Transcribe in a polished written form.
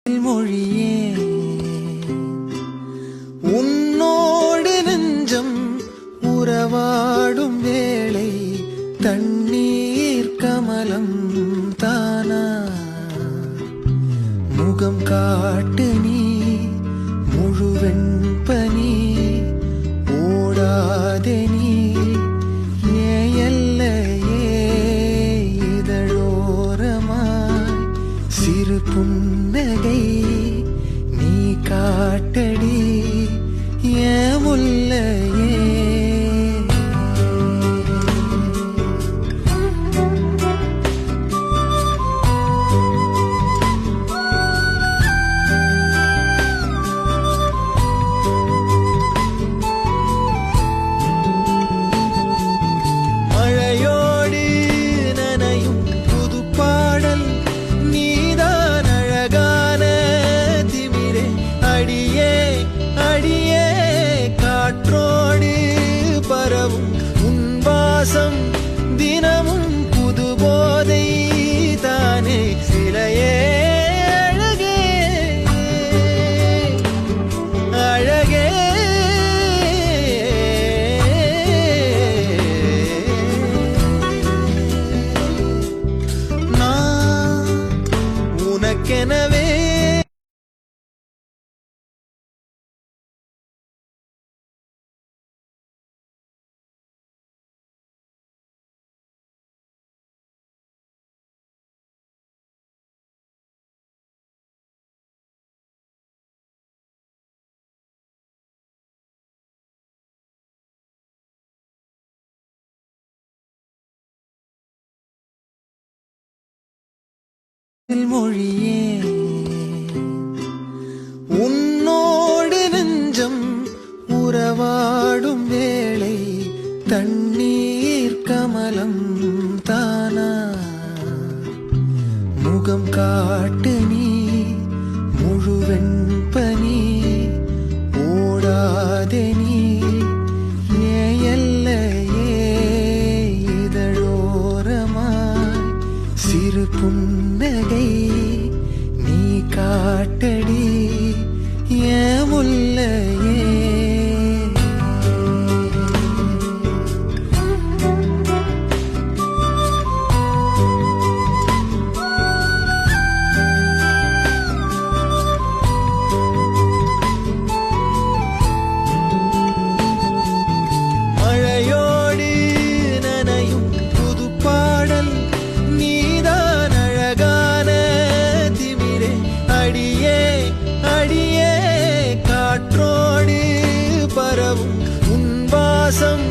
மொழியே உன்னோடு நெஞ்சம் உறவாடும் வேளை தண்ணீர் கமலம் தானா முகம் காட்டு நீ முழுவெண் பனி ஓடாதே நீ ஏல்லையே இதழோரமாய் சிறு புன்னகை நீ காட்டடி ஏன் முல்லையே மழையோடு நனையும் புது பாடல் நீதான் அழகான திமிரே அடியே அடியே காற்றோடு பரவும் உன் வாசம் தினமும் புது போதை தானே சிலையே அழகே அழகே நான் உனக்கெனவே மொழியே உன்னோடு நெஞ்சம் உறவாடும் வேளை தண்ணீர் கமலம் தானா முகம் காட்டு நீ முழுவெண் பனி ஓடாதே நீ ஏல்லையே இதழோரமாய் சிறு புன்னகை நீ காட்டடி ஏன் முல்லையே மழையோடு நனையும் புது பாடல் நீதான் அழகான திமிரே அடியே அடியே காற்றோடு பரவும் உன் வாசம்